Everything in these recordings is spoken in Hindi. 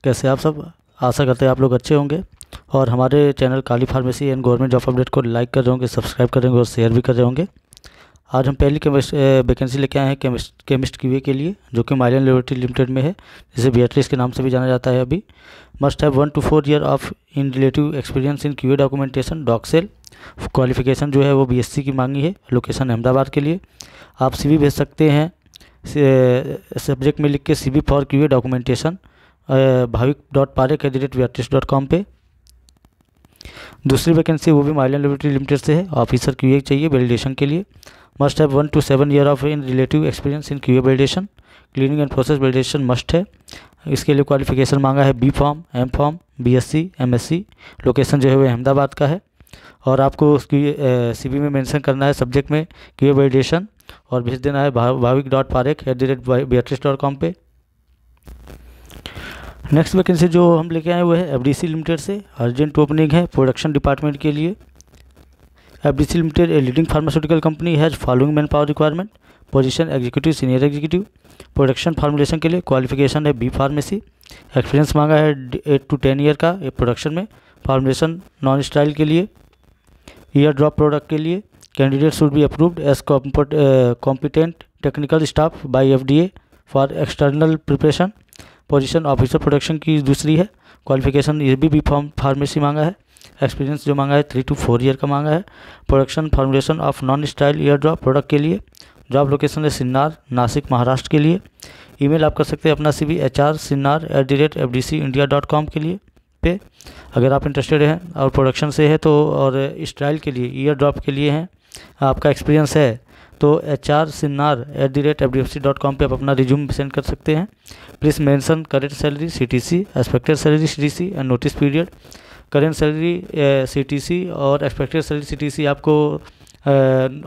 कैसे आप सब। आशा करते हैं आप लोग अच्छे होंगे और हमारे channel Kali pharmacy and government job update को लाइक कर रहे होंगे, सब्सक्राइब कर रहे होंगे और शेयर भी कर रहे होंगे। आज हम पहली वैकेंसी लेके आए हैं केमिस्ट क्यूए के लिए, जो कि माइलन लेबोरेटरी लिमिटेड में है, जिसे बेatrice के नाम से भी जाना जाता है। अभी must have 1 to 4 year of in relative experience in QA documentation डॉक्सेल। क्वालिफिकेशन जो है वो BSc की मांगी है। लोकेशन अहमदाबाद के लिए। आप CV भेज सकते हैं सब्जेक्ट में लिख के CV for QA documentation bhavik.parekh@beatrice.com पे। दूसरी वैकेंसी वो भी माइलन लेबोरेटरी लिमिटेड से है। ऑफिसर क्यूए चाहिए वैलिडेशन के लिए। Must have 1 to 7 year of in relative experience in QA validation. Cleaning and process validation must है। इसके लिए क्वालिफिकेशन मांगा है B.Pharm, M.Pharm, BSc, MSc। Location जो है वो अहमदाबाद का है। और आपको उसकी CV में मेंशन करना है सब्जेक्ट में क्यूए वैलिडेशन और भेज देना है bhavik.parekh@beatrice.com पे। नेक्स्ट वैकेंसी जो हम लेके आए हुए है FDC लिमिटेड से। अर्जेंट ओपनिंग है प्रोडक्शन डिपार्टमेंट के लिए। FDC limited a leading pharmaceutical company has following man power requirement. Position executive, senior executive. Production formulation के लिए क्वालिफिकेशन है B फार्मेसी। एक्सपीरियंस मांगा है 8 to 10 ईयर का प्रोडक्शन में। फार्मुलेशन नॉन स्टाइल के लिए। ईयर ड्रॉप प्रोडक्ट के लिए candidate should be approved as competent technical staff by FDA for external preparation. Position officer production की दूसरी है। क्वालिफिकेशन ये भी फार्मेसी मांगा है। एक्सपीरियंस जो मांगा है 3 to 4 ईयर का मांगा है। Production formulation of non style year drop product के लिए। जॉब लोकेशन है सिन्नार, नासिक, महाराष्ट्र के लिए। ईमेल आप कर सकते हैं अपना CV hr.sinnar@fdcindia.com के लिए पे, अगर आप इंटरेस्टेड हैं और प्रोडक्शन से है तो। और स्टाइल के लिए, ईयर ड्रॉप के लिए हैं, आपका एक्सपीरियंस है तो hr.sinnar@fdfc.com पे आप अपना रिज्यूम सेंड कर सकते हैं। Please mention current salary CTC, expected salary CTC and notice period. Current salary CTC और एक्सपेक्टेड सैलरी CTC आपको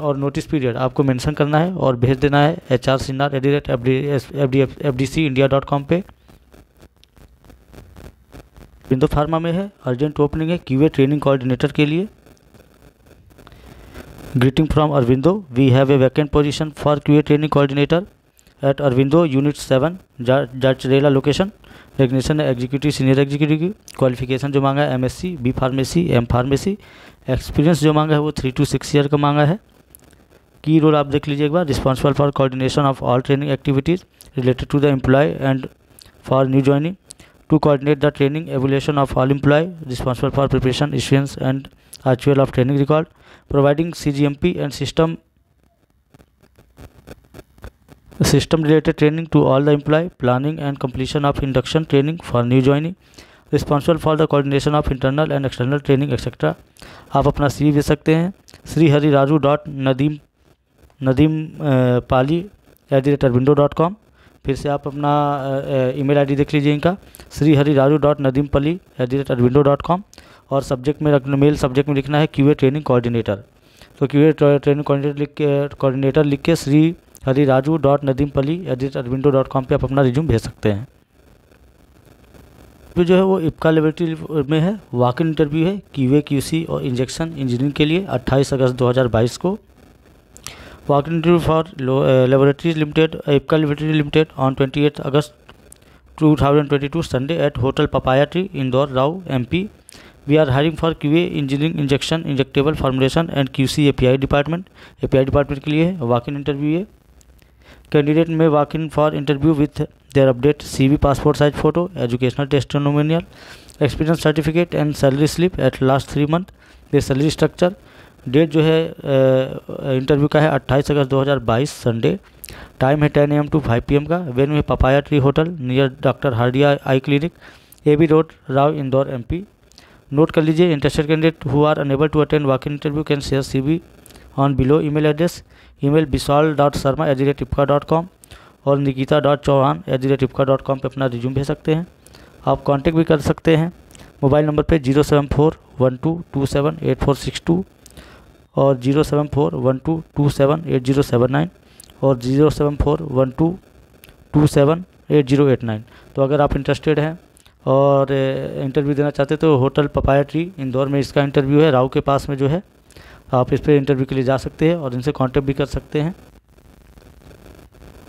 और नोटिस पीरियड आपको मेंशन करना है और भेज देना है hr.sinnar@fdcindia.com पे। विंडो फार्मा में है, अर्जेंट ओपनिंग है क्यूए ट्रेनिंग कोऑर्डिनेटर के लिए। Greeting from Aurobindo, we have a vacant position for QA training coordinator at Aurobindo unit 7 Jadcherla location. रेगनेशन है एग्जीक्यूटिव, सीनियर एग्जीक्यूटिव की। क्वालिफिकेशन जो मांगा है MSc, B pharmacy, M pharmacy. Experience जो मांगा है वो 3 to 6 ईयर का मांगा है। की रोल आप देख लीजिए एक बार। Responsible for coordination of all training activities related to the employ and for new joining. To coordinate the training evolution of all employ. Responsible for preparation, issuance and archival of training record. Providing CGMP and system related training to all the employee. Planning and completion of induction training for new joining. Responsible for the coordination of internal and external training etc. आप अपना CV भेज सकते हैं srihariraaju.nadimPali@arvindo.com। फिर से आप अपना ईमेल ID देख लीजिए इनका srihariraaju.nadimpali@arvindo.com। और सब्जेक्ट में मेल सब्जेक्ट में लिखना है क्यूए ट्रेनिंग कोऑर्डिनेटर। तो क्यूए ट्रेनिंग कोऑर्डिनेटर लिख के srihariraaju.nadimpali@arvindo.com पे आप अपना रिज्यूम भेज सकते हैं। जो है वो इप्का लेबोरेटरी में है। वॉक इन इंटरव्यू है क्यूए QC और इंजेक्शन इंजीनियरिंग के लिए 28 अगस्त 2022 को। Walk in interview for laboratories limited, Ipca laboratory limited on 28 अगस्त 2022 Sunday eight hotel papaya tree, Indore, Rao, MP। We are hiring for QA engineering injection injectable formulation and QC API department के लिए वॉक इन इंटरव्यू है। Candidate may walk in for interview with their update CV, passport size photo, educational testimonial, experience certificate and salary slip at last 3 month. Their salary structure. Date जो है इंटरव्यू का है 28 अगस्त 2022 संडे। टाइम है 10 AM to 5 PM का। वेन्यू है papaya tree hotel near doctor Hardia eye clinic, AB road, Rau, Indore, MP। Note कर लीजिए, interested candidate who are unable to attend walk in interview can share CV on below email address. Email bisal.sharma@ipca.com और nikita.chauhan@ipca.com पे अपना रिज्यूम भेज सकते हैं। आप कांटेक्ट भी कर सकते हैं मोबाइल नंबर पे 07412278462 और 07412278079 और 07412278089। तो अगर आप इंटरेस्टेड हैं और इंटरव्यू देना चाहते तो होटल पपाया ट्री इंदौर में इसका इंटरव्यू है, राव के पास में जो है। आप इस पर इंटरव्यू के लिए जा सकते हैं और इनसे कांटेक्ट भी कर सकते हैं।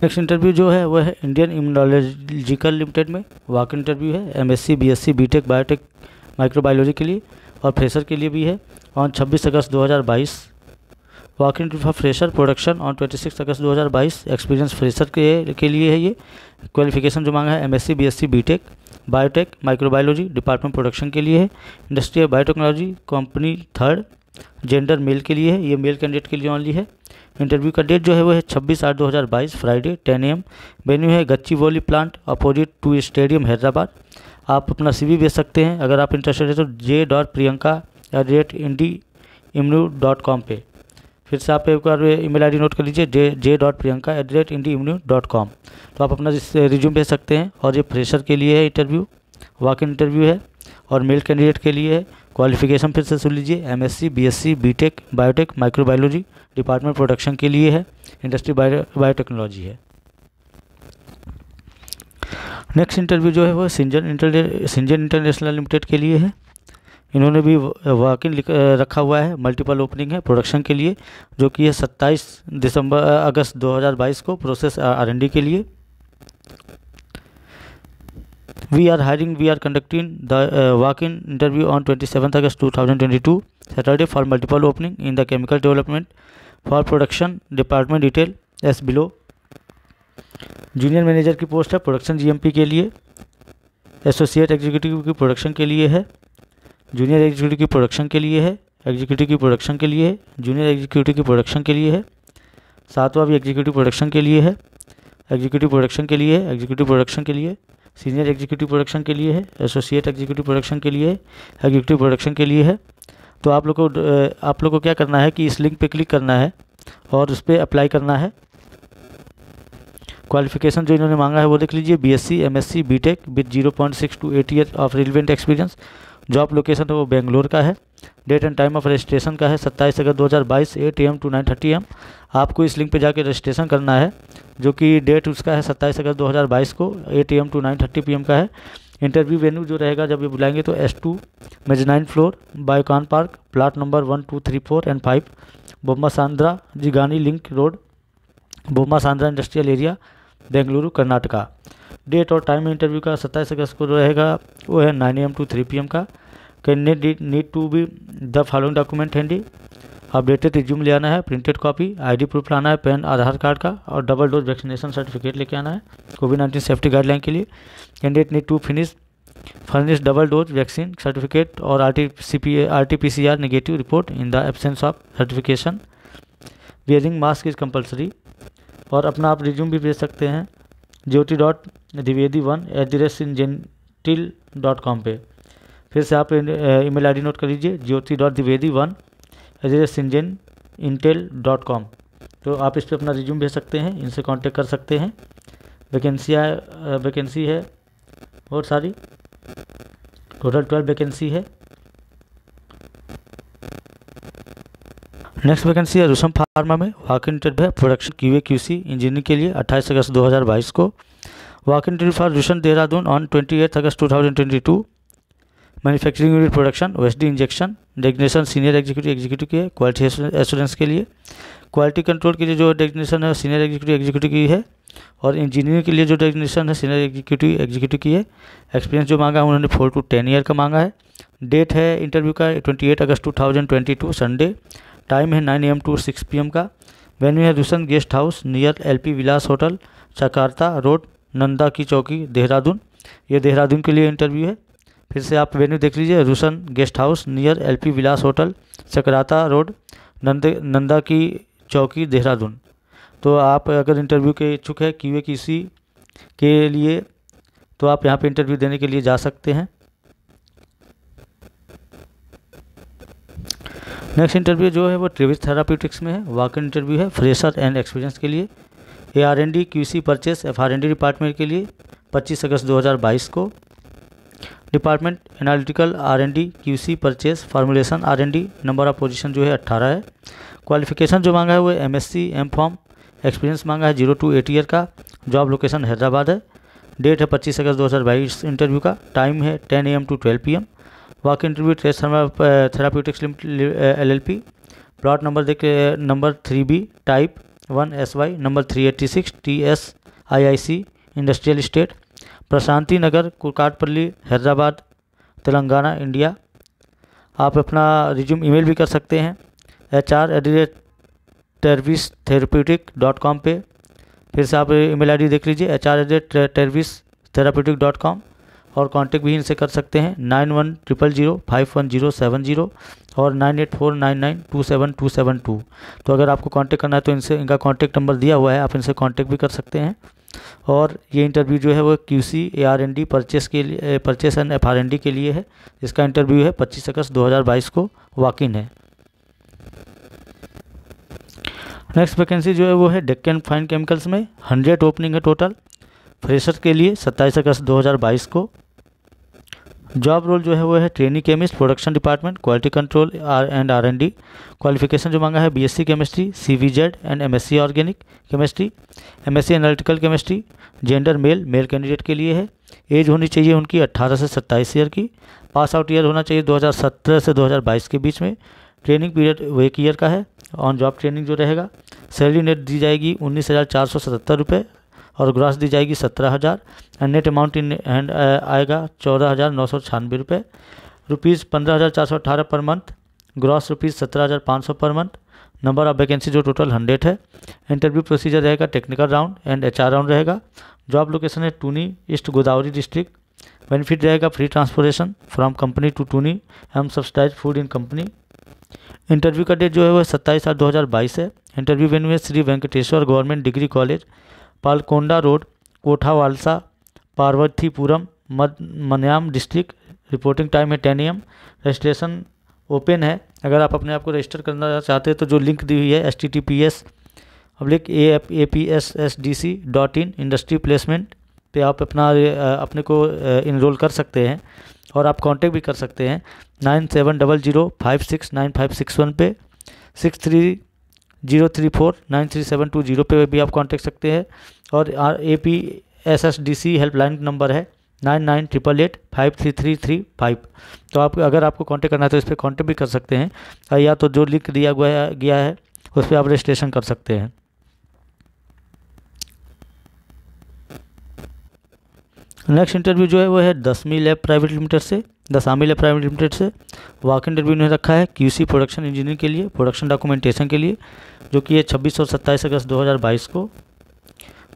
नेक्स्ट इंटरव्यू जो है वो है इंडियन इम्यूनोलॉजिकल लिमिटेड में वॉक इंटरव्यू है MSc BSc BTech biotech microbiology के लिए और फ्रेशर के लिए भी है on 26 August 2022। Walk interview for fresher production on 26 August 2022। Experience fresher के लिए है ये। क्वालिफिकेशन जो मांगा है MSc BSc BTech biotech microbiology department production के लिए है। Industry of biotechnology company third. Gender male के लिए है, ये मेल कैंडिडेट के लिए ओनली है। इंटरव्यू का डेट जो है वो है 26/8/2022 फ्राइडे 10 AM। वेन्यू है Gachibowli plant opposite to stadium Hyderabad. आप अपना CV भेज सकते हैं अगर आप इंटरेस्टेड है तो j.priyanka@indiimnu.com पे। फिर से आप एक बार email ID नोट कर लीजिए j.priyanka@indiimnu.com। तो आप अपना रिज्यूम भेज सकते हैं। और ये फ्रेशर के लिए है इंटरव्यू, वॉक इन इंटरव्यू है और मेल कैंडिडेट के लिए है। क्वालिफिकेशन फिर से सुन लीजिए MSc BSc BTech biotech microbiology department production के लिए है। इंडस्ट्री बायोटेक्नोलॉजी है। नेक्स्ट इंटरव्यू जो है वो सिंजन इंटरनेशनल लिमिटेड के लिए है। इन्होंने भी वॉक इन रखा हुआ है, मल्टीपल ओपनिंग है प्रोडक्शन के लिए जो कि है 27 अगस्त 2022 को प्रोसेस R&D के लिए। We are conducting the walk-in interview on 27 August 2022 Saturday for multiple opening in the chemical development for production department detail as below। Junior manager की पोस्ट है प्रोडक्शन GMP के लिए। एसोसिएट एग्जीक्यूटिव की प्रोडक्शन के लिए है। जूनियर एग्जीक्यूटिव की प्रोडक्शन के लिए है। एग्जीक्यूटिव की प्रोडक्शन के लिए है। जूनियर एग्जीक्यूटिव की प्रोडक्शन के लिए है। सातवां भी एग्जीक्यूटिव प्रोडक्शन के लिए है। एग्जीक्यूटिव प्रोडक्शन के लिए है। एग्जीक्यूटिव प्रोडक्शन के लिए सीनियर एग्जीक्यूटिव प्रोडक्शन के लिए है। एसोसिएट एग्जीक्यूटिव प्रोडक्शन के लिए है। एग्जीक्यूटिव प्रोडक्शन के लिए है। तो आप लोग को क्या करना है कि इस लिंक पे क्लिक करना है और उस पर अप्लाई करना है। क्वालिफिकेशन जो इन्होंने मांगा है वो देख लीजिए BSc MSc BTech with 0.6 to 8 year of relevant experience. Job location है वो बेंगलोर का है। Date and time of registration का है 27 अगस्त 2022 8 AM to 9:30 AM। आपको इस लिंक पे जाके रजिस्ट्रेशन करना है जो कि डेट उसका है 27 अगस्त 2022 को 8 AM to 9:30 PM का है। इंटरव्यू वेन्यू जो रहेगा जब ये बुलाएंगे तो S2 mezzanine floor Biocon park plot number 1 2 3 4 and 5 Bommasandra Jigani link road Bommasandra industrial area Bengaluru Karnataka. Date और टाइम इंटरव्यू का 27 अगस्त को रहेगा वो है 9 AM to 3 PM का। Candidate need to be the following document handy. Updated resume ले आना है, प्रिंटेड कॉपी, ID प्रूफ लाना है, पेन आधार कार्ड का और डबल डोज वैक्सीनेशन सर्टिफिकेट लेके आना है कोविड-19 सेफ्टी गाइडलाइन के लिए। Candidate need to furnish double dose vaccine certificate और RT-PCR negative report in the absence of certification. Wearing mask is compulsory. और अपना आप रिज्यूम भी भेज सकते हैं jyoti.dwivedi1@singentil.com पे। फिर से आप email ID नोट कर लीजिए jyoti.dwivedi1@singenintel.com। तो आप इस पर अपना रिज्यूम भेज सकते हैं, इनसे कांटेक्ट कर सकते हैं। वैकेंसी है और सारी टोटल 12 वैकेंसी है। नेक्स्ट वैकेंसी है रुसम फार्मा में वॉक इन इंटरव्यू है प्रोडक्शन QA/QC इंजीनियरिंग के लिए 28 अगस्त 2022 को। Walk in interview for Rusan Dehradun on 28 अगस्त 2022। Manufacturing unit production OSD injection designation senior executive की है। क्वालिटी एश्योरेंस के लिए क्वालिटी कंट्रोल के लिए जो डेजिग्नेशन है सीनियर एग्जीक्यूटिव की है और इंजीनियरिंग के लिए जो डेजिग्नेशन है सीनियर एग्जीक्यूटिव की है। एक्सपीरियंस जो मांगा है उन्होंने 4 to 10 ईयर का मांगा है। डेट है इंटरव्यू का 28 अगस्त 2022 संडे। टाइम है 9 AM to 6 PM का। वेन्यू है रुसन गेस्ट हाउस नियर LP विलास होटल चकारता रोड नंदा की चौकी देहरादून। ये देहरादून के लिए इंटरव्यू है। फिर से आप वेन्यू देख लीजिए रुसन गेस्ट हाउस नियर LP विलास होटल चकराता रोड नंदा की चौकी देहरादून। तो आप अगर इंटरव्यू के इच्छुक है QA/QC के लिए तो आप यहाँ पे इंटरव्यू देने के लिए जा सकते हैं। नेक्स्ट इंटरव्यू जो है वो ट्रेविस थेराप्यूटिक्स में है। वॉक इन इंटरव्यू है फ्रेशर एंड एक्सपीरियंस के लिए। AR&D QC purchase FR&D department के लिए 25 अगस्त 2022 को। Department analytical R&D QC purchase formulation R&D number of position जो है 18 है। क्वालिफिकेशन जो मांगा है वो MSc M.Pharm। एक्सपीरियंस मांगा है 0 to 8 ईयर का। जॉब लोकेशन हैदराबाद है। डेट है 25 अगस्त 2022 इंटरव्यू का। टाइम है 10 AM to 12 PM। Walk interview trace therapeutics LLP। Plot number देख number 3B type 1SY number 386 TSIIC industrial state, Prashanti Nagar, Kukatpally, Hyderabad, Telangana, India. आप अपना रिज्यूम ईमेल भी कर सकते हैं hr@tervistherapeutics.com पे। फिर से आप ईमेल आईडी देख लीजिए hr@tervistherapeutics.com, और कांटेक्ट भी इनसे कर सकते हैं 9100051070 और 9849927272। तो अगर आपको कांटेक्ट करना है तो इनसे, इनका कांटेक्ट नंबर दिया हुआ है, आप इनसे कांटेक्ट भी कर सकते हैं। और ये इंटरव्यू जो है वो QC AR&D परचेस के लिए, परचेस एंड FR&D के लिए है। इसका इंटरव्यू है 25 अगस्त 2022 को, वॉक इन है। नेक्स्ट वैकेंसी जो है वो है डेक्कन फाइन केमिकल्स में, 100 ओपनिंग है टोटल, फ्रेशर के लिए 27 अगस्त 2022 को। जॉब रोल जो है वो है trainee chemist, production department, quality control and R&D। Qualification जो मांगा है BSc chemistry, CVZ and MSc organic chemistry, MSc analytical chemistry. Gender male, mail candidate के लिए है। एज होनी चाहिए उनकी 18 से 27 ईयर की। पास आउट ईयर होना चाहिए 2017 से 2022 के बीच में। ट्रेनिंग पीरियड वो 1 ईयर का है। ऑन जॉब ट्रेनिंग जो रहेगा। सैलरी नेट दी जाएगी 19,477 रुपये और ग्रॉस दी जाएगी 17,000। And net amount in hand आएगा 14,996 रुपये। Rupees 15,418 per month, gross rupees 17,500 per month. Number of vacancy जो टोटल 100 है। इंटरव्यू प्रोसीजर रहेगा technical round and HR round रहेगा। जॉब लोकेशन है Tuni, east Godavari district. Benefit रहेगा free transportation from company to Tuni एम subsidize food in company. Interview का डेट जो है वो 27/8/2022 है। इंटरव्यू वेन्यू है Shri Venkateswara government degree college, Palakonda road, Kothavalasa, Parvathipuram, Manyam district. Reporting time है 10 AM। रजिस्ट्रेशन ओपन है। अगर आप अपने आप को रजिस्टर करना चाहते हैं तो जो लिंक दी हुई है https://apssdc.in इंडस्ट्री प्लेसमेंट पे आप अपने को इनरोल कर सकते हैं। और आप कांटेक्ट भी कर सकते हैं 9700569561 पे, 6303493720 पे भी आप कांटेक्ट सकते हैं। और APSSDC हेल्पलाइन नंबर है 9988853335। तो आप, अगर आपको कांटेक्ट करना है तो इस पर कांटेक्ट भी कर सकते हैं, या तो जो लिंक दिया गया है उस पर आप रजिस्ट्रेशन कर सकते हैं। नेक्स्ट इंटरव्यू जो है वो है दसमी लैब प्राइवेट लिमिटेड से, दसामी लैब प्राइवेट लिमिटेड से। वॉक इंटरव्यू ने रखा है QC प्रोडक्शन इंजीनियर के लिए, प्रोडक्शन डॉक्यूमेंटेशन के लिए, जो कि है 26 और 27 अगस्त 2022 को।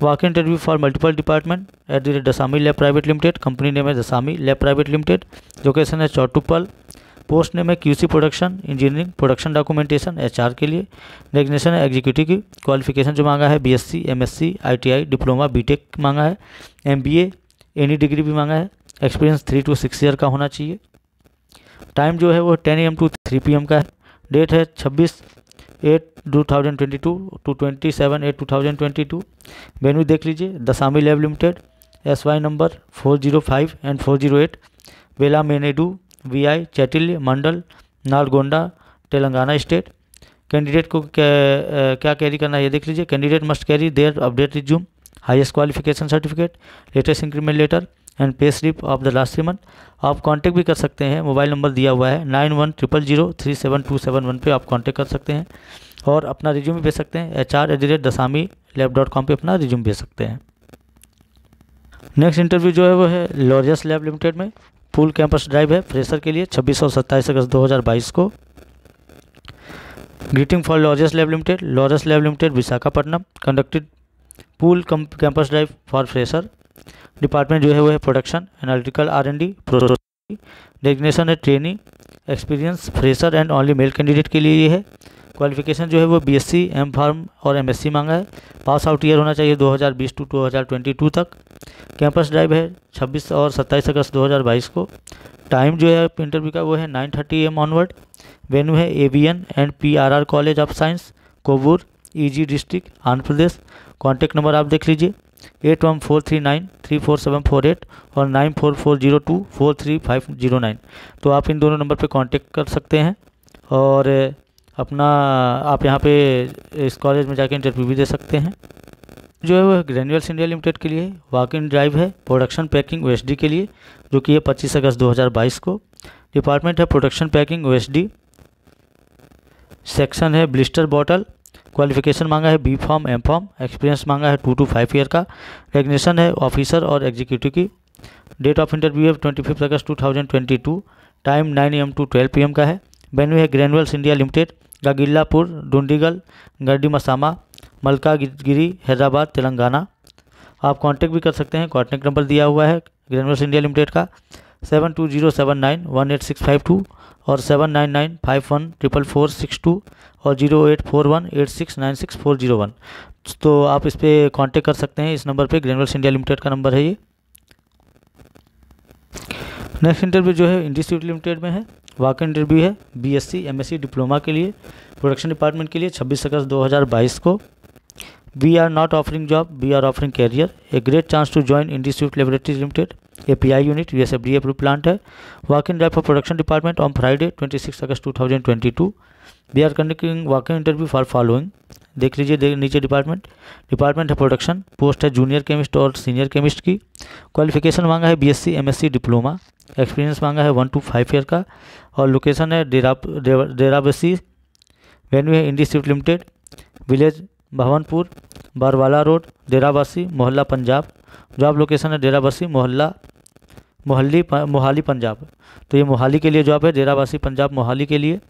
Walk interview for multiple department at the Dasami lab private limited. Company name है Dasami lab private limited. Location है चौटुपल। पोस्ट नेम है QC production engineering, production documentation HR के लिए। डेजिग्नेशन है एग्जीक्यूटिव की। क्वालिफिकेशन जो मांगा है BSc, MSc, ITI, diploma, BTech मांगा है। MBA एनी डिग्री भी मांगा है। एक्सपीरियंस 3 to 6 ईयर का होना चाहिए। टाइम जो है वो 10 AM to 3 PM का है। डेट है 26/8/2022 to 27/8/2022। वेन्यू देख लीजिए Dasami lab limited, SY number 405 and 408, Velamenedu VI, Chityal mandal, Nalgonda, Telangana state. Candidate को क्या कैरी करना है ये देख लीजिए। Candidate must carry their update resume, highest qualification certificate, latest increment letter and pay slip of the last 3 month. आप कांटेक्ट भी कर सकते हैं, मोबाइल नंबर दिया हुआ है 9100037271 पे आप कांटेक्ट कर सकते हैं। और अपना रिज्यूम भी भेज सकते हैं HR@dasamilab.com पे अपना रिज्यूम भेज सकते हैं। नेक्स्ट इंटरव्यू जो है वो है लॉरियस लैब लिमिटेड में, फुल कैंपस ड्राइव है फ्रेशर के लिए 26 और 27 अगस्त 2022 को। Greeting for Laurus lab limited, Laurus lab limited Visakhapatnam conducted pool campus drive for fresher. Department जो है वो है production analytical R&D process. Designation है trainee. Experience fresher and only male candidate के लिए ये है। क्वालिफिकेशन जो है वो BSc, M.Pharm और MSc मांगा है। पास आउट ईयर होना चाहिए 2020 to 2022 तक। कैंपस ड्राइव है 26 और 27 अगस्त 2022 को। टाइम जो है इंटरव्यू का वो है 9:30 AM ऑनवर्ड। वेन्यू है AVN and PRR college of science, Kovur, EG district, Andhra Pradesh. Contact number आप देख लीजिए 8143934748 और 9440243509। तो आप इन दोनों नंबर पे कांटेक्ट कर सकते हैं। और आप यहाँ पे इस कॉलेज में जाके इंटरव्यू भी दे सकते हैं। जो है वो ग्रेन्यूल्स इंडिया लिमिटेड के लिए वॉक इन ड्राइव है प्रोडक्शन पैकिंग OSD के लिए, जो कि है 25 अगस्त 2022 को। डिपार्टमेंट है प्रोडक्शन पैकिंग OSD। सेक्शन है ब्लिस्टर बॉटल। क्वालिफिकेशन मांगा है B pharm M pharm, experience मांगा है 2 to 5 ईयर का, रेगनेशन है ऑफिसर और एग्जीक्यूटिव की। डेट ऑफ इंटरव्यू है 25 अगस्त 2022, टाइम 9 AM to 12 PM का है। वेन्यू है ग्रैन्युअल्स इंडिया लिमिटेड, गागिल्लापुर, डुंडीगल, गड्डी मसामा, मलकागिरी, हैदराबाद, तेलंगाना। आप कांटेक्ट भी कर सकते हैं, कांटेक्ट नंबर दिया हुआ है ग्रैन्युअल्स इंडिया लिमिटेड का 7207918652 और 7995144462 और 08418696 तो आप इस पर कांटेक्ट कर सकते हैं, इस नंबर पे, ग्रैन्युअल्स इंडिया लिमिटेड का नंबर है ये। नेक्स्ट इंटरव्यू जो है इंस्टीट्यूट लिमिटेड में है, वॉक इंटरव्यू है बीएससी एमएससी डिप्लोमा के लिए, प्रोडक्शन डिपार्टमेंट के लिए 26 अगस्त 2022 को। We are not offering job, we are offering career, a great chance to join institute laboratories limited, API unit, USFDA approve plant है। Walk in drive for production department on Friday 26 August 2022। We are conducting walk in interview for following, देख लीजिए नीचे डिपार्टमेंट है प्रोडक्शन, पोस्ट है जूनियर केमिस्ट और सीनियर केमिस्ट की। क्वालिफिकेशन मांगा है BSc MSc डिप्लोमा, एक्सपीरियंस मांगा है 1 to 5 ईयर का, और लोकेशन है डेराबसी। वेन्यू है institute limited, village Bhawanpur, Barwala road, Dera Bassi, मोहल्ला, पंजाब। जॉब लोकेशन है डेराबसी, मोहाली पंजाब। तो ये मोहाली के लिए जॉब है, डेराबसी पंजाब मोहाली के लिए।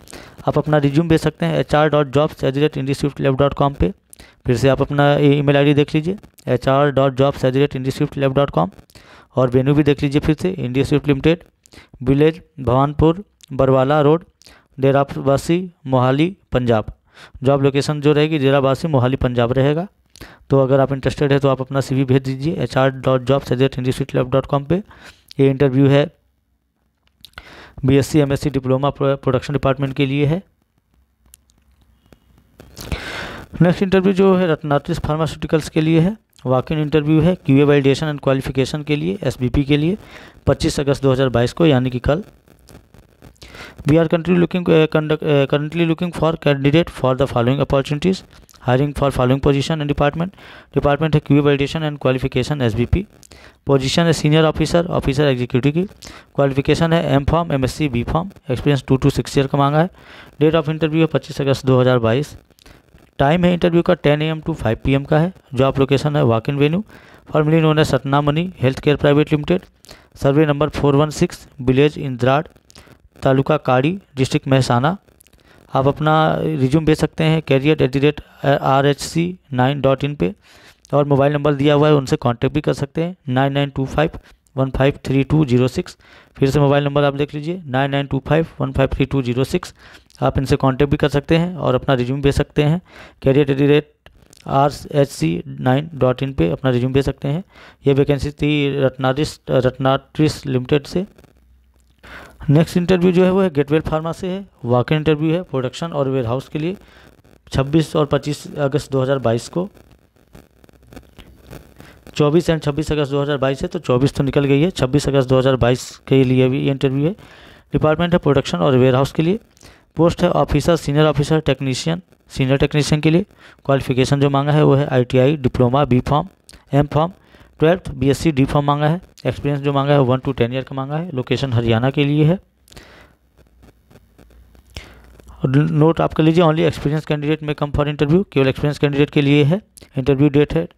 आप अपना रिज्यूम भेज सकते हैं hr.jobs@institutelab.com पे। फिर से आप अपना ईमेल आईडी देख लीजिए hr.jobs@institutelab.com और वेन्यू भी देख लीजिए फिर से, institute limited, village Bhawanpur, Barwala road, Derabassi, Mohali, Punjab. Job location जो रहेगी डेराबसी मोहाली पंजाब रहेगा। तो अगर आप इंटरेस्टेड है तो आप अपना CV भेज दीजिए hr.jobs@institutelab.com पे। ये इंटरव्यू है BSc MSc diploma production department के लिए है। नेक्स्ट इंटरव्यू जो है रत्नात्रिस फार्मास्यूटिकल्स के लिए है, वॉक इन इंटरव्यू है QA वैलिडेशन एंड क्वालिफिकेशन के लिए, SBP के लिए 25 अगस्त 2022 को, यानी कि कल। We are currently looking for candidate for the following opportunities, hiring for following position and department है QA validation and qualification SBP, position है सीनियर ऑफिसर एग्जीक्यूटिव की, क्वालिफिकेशन है M Pharm MSc B Pharm, experience 2 to 6 year का मांगा है। डेट ऑफ इंटरव्यू है 25 अगस्त 2022, टाइम है इंटरव्यू का 10 AM to 5 PM का है। जॉब लोकेशन है walk in venue, formally known है Satna Mani health care private limited, survey number 416, village Indrad, taluka Kadi, district Mehsana. आप अपना रिज्यूम भेज सकते हैं career@rhc9.in पे, और मोबाइल नंबर दिया हुआ है, उनसे कांटेक्ट भी कर सकते हैं 9925153206। फिर से मोबाइल नंबर आप देख लीजिए 9925153206। आप इनसे कांटेक्ट भी कर सकते हैं और अपना रिज्यूम भेज सकते हैं career@rhc9.in पे अपना रिज्यूम भेज सकते हैं। ये वैकेंसी थी रत्नात्रिस लिमिटेड से। नेक्स्ट इंटरव्यू जो है वो है गेटवेल फार्मा से है, वॉक इन इंटरव्यू है प्रोडक्शन और वेयर हाउस के लिए 26 और 25 अगस्त 2022 को। 24 एंड 26 अगस्त 2022 है, तो 24 तो निकल गई है, 26 अगस्त 2022 के लिए भी ये इंटरव्यू है। डिपार्टमेंट है प्रोडक्शन और वेयर हाउस के लिए, पोस्ट है officer senior officer technician, senior technician के लिए। क्वालिफिकेशन जो मांगा है वो है ITI diploma B Pharm M Pharm 12th BSc D Pharm मांगा है। एक्सपीरियंस जो मांगा है 1 to 10 ईयर का मांगा है। लोकेशन हरियाणा के लिए है। नोट आप कर लीजिए, ओनली एक्सपीरियंस कैंडिडेट में कम फॉर इंटरव्यू, केवल एक्सपीरियंस कैंडिडेट के लिए है। इंटरव्यू डेट है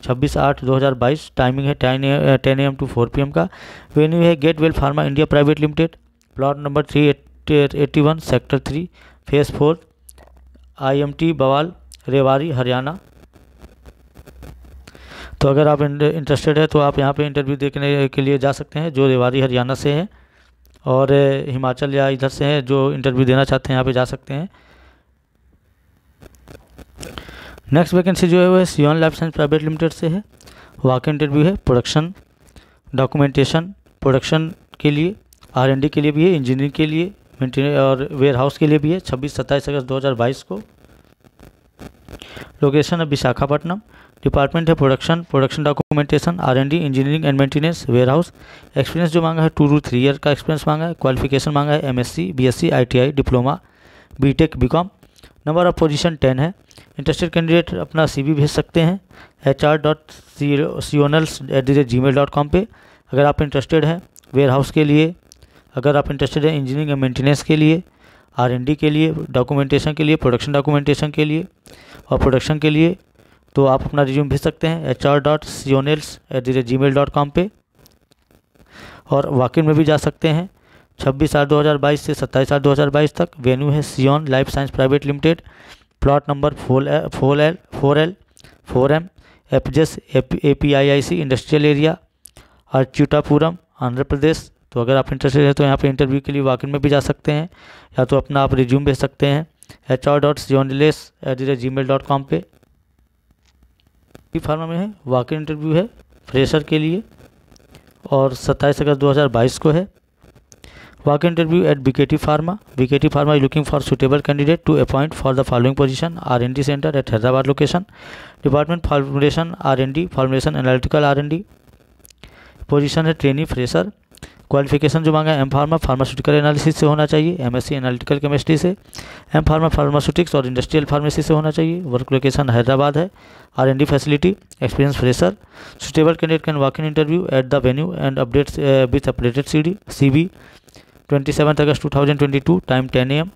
26/8/2022, टाइमिंग है 10 AM to 4 PM का। वेन्यू है Getwell pharma India private limited, plot number 381 sector 3 phase 4 IMT बवाल रेवाड़ी हरियाणा। तो अगर आप इंटरेस्टेड है तो आप यहाँ पे इंटरव्यू देखने के लिए जा सकते हैं, जो रेवाड़ी हरियाणा से है, और हिमाचल या इधर से हैं जो इंटरव्यू देना चाहते हैं यहाँ पे जा सकते हैं। नेक्स्ट वैकेंसी जो है वो है सियोन लाइफ साइंस प्राइवेट लिमिटेड से है, वॉक इंटरव्यू है प्रोडक्शन डॉक्यूमेंटेशन प्रोडक्शन के लिए, R&D के लिए भी है, इंजीनियरिंग के लिए, मेंटेनेंस और वेयर हाउस के लिए भी है। 26-27 अगस्त 2022 को। लोकेशन है विशाखापट्टनम। डिपार्टमेंट है production documentation R&D engineering and maintenance warehouse. Experience जो मांगा है 2 to 3 ईयर का एक्सपीरियंस मांगा है। क्वालिफिकेशन मांगा है MSc BSc ITI diploma BTech BCom। Number of position 10 है। इंटरेस्टेड कैंडिडेट अपना CV भेज सकते हैं hr.sionals@gmail.com पे। अगर आप इंटरेस्टेड हैं वेयर हाउस के लिए, अगर आप इंटरेस्टेड हैं इंजीनियरिंग एंड मेंटेनेंस के लिए, R&D के लिए, डॉक्यूमेंटेशन के लिए, प्रोडक्शन डॉक्यूमेंटेशन के लिए और प्रोडक्शन के लिए, तो आप अपना रिज्यूम भेज सकते हैं hr.sionels@gmail.com पे। और वॉक इन में भी जा सकते हैं 26/8/2022 से 27/8/2022 तक। वेन्यू है सियोन life science private limited, plot number 4M एफजेस APIIC industrial area, Achutapuram, Andhra Pradesh. तो अगर आप इंटरेस्टेड हैं तो यहाँ पे इंटरव्यू के लिए वॉक इन में भी जा सकते हैं, या तो अपना आप रिज्यूम भेज सकते हैं hr.sionels@gmail.com पे। फार्मा में है वॉक इन इंटरव्यू है फ्रेशर के लिए और 27 अगस्त 2022 को है। Walk in interview eight BKT Pharma is looking for suitable candidate to appoint for the following position: R&D center at Hyderabad location, department formulation R&D, formulation analytical R&D। Position है ट्रेनी फ्रेशर। क्वालिफिकेशन जो मांगा है M Pharma फार्मास्यूटिकल एनालिसिस से होना चाहिए, MSc एनालिटिकल केमिस्ट्री से, M Pharma फार्मास्यूटिक्स और इंडस्ट्रियल फार्मेसी से होना चाहिए। वर्क लोकेशन हैदराबाद है। R&D facility, experience fresher. Suitable candidate can walk in interview at the venue and updates with updated CV 27 अगस्त 2022, time 10 AM।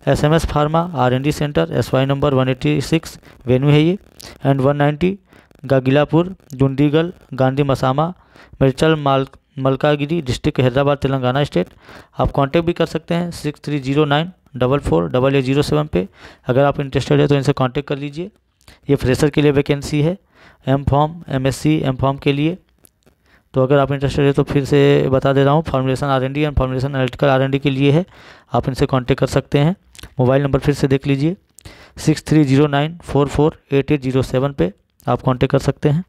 SMS pharma R&D centre, SY number 186 venue है ये, and 190 Gagillapur, Dundigal, Gandimaisamma, Medchal Malkajgiri district, Hyderabad, Telangana state. आप कांटेक्ट भी कर सकते हैं 6309448807 पे। अगर आप इंटरेस्टेड है तो इनसे कांटेक्ट कर लीजिए। ये फ्रेशर के लिए वैकेंसी है, M.Pharm MSc M.Pharm के लिए। तो अगर आप इंटरेस्टेड है तो फिर से बता दे रहा हूँ, formulation R&D and formulation analytical R&D के लिए है। आप इनसे कांटेक्ट कर सकते हैं। मोबाइल नंबर फिर से देख लीजिए 6309448807 पे आप कांटेक्ट कर सकते हैं।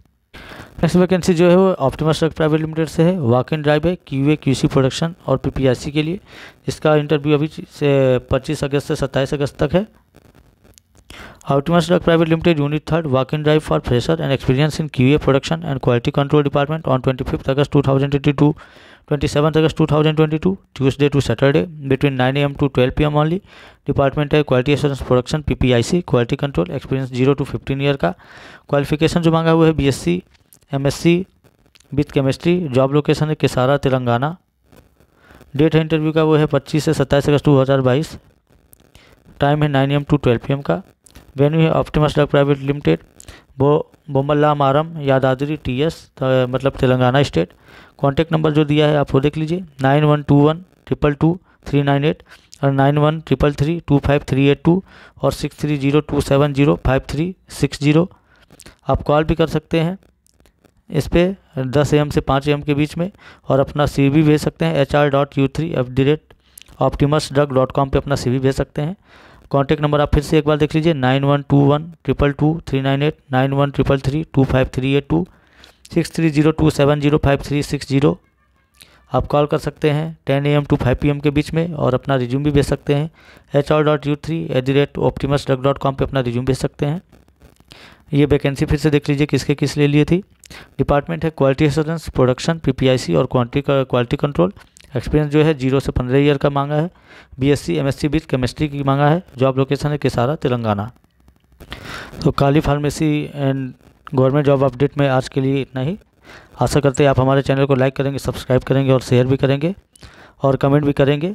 नेक्स्ट वैकेंसी जो है वो ऑप्टिमस ड्रग प्राइवेट लिमिटेड से है। वॉक इन ड्राइव है QA QC प्रोडक्शन और PPIC के लिए। इसका इंटरव्यू अभी से 25 अगस्त से 27 अगस्त तक है। Optimus drug private limited unit 3rd, walk in drive for fresher and experience in QA production and quality control department on 25 अगस्त 2022, 27 अगस्त 2022, Tuesday to Saturday between 9 AM to 12 PM only. Department है quality assurance production PPIC, quality control, experience 0 to 15 year का। क्वालिफिकेशन जो मांगा हुआ है BSc MSc with chemistry. Job location है केसारा, तेलंगाना। डेट है इंटरव्यू का वो है 25 से 27 अगस्त 2022, टाइम है 9 AM to 12 PM का। वेन्यू है Optimus drug private limited, Bommalaramaram, Yadadri TS, मतलब तेलंगाना स्टेट। कॉन्टैक्ट नंबर जो दिया है आप वो देख लीजिए 9121222398 और 9133325382 और 6302705360। आप कॉल भी कर सकते हैं इस पर 10 AM से 5 AM के बीच में, और अपना CV भेज सकते हैं hr.u3@optimusdrug.com पे अपना CV भेज सकते हैं। कॉन्टैक्ट नंबर आप फिर से एक बार देख लीजिए 9121222398 9133325382 6302705360। आप कॉल कर सकते हैं 10 AM to 5 PM के बीच में, और अपना रिज्यूम भी भेज सकते हैं hr.u3@optimusdrug.com पे अपना रिज्यूम भेज सकते हैं। ये वैकेंसी फिर से देख लीजिए किसके किस ले लिए थी। डिपार्टमेंट है क्वालिटी एश्योरेंस प्रोडक्शन PPIC और क्वालिटी कंट्रोल। एक्सपीरियंस जो है 0 से 15 ईयर का मांगा है। BSc MSc विथ केमिस्ट्री की मांगा है। जॉब लोकेशन है केसारा, तेलंगाना। तो काली pharmacy and government job update में आज के लिए इतना ही। आशा करते हैं आप हमारे चैनल को लाइक करेंगे, सब्सक्राइब करेंगे और शेयर भी करेंगे और कमेंट भी करेंगे,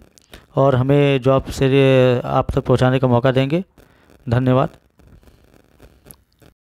और हमें जॉब से आप तक पहुंचाने का मौका देंगे। धन्यवाद।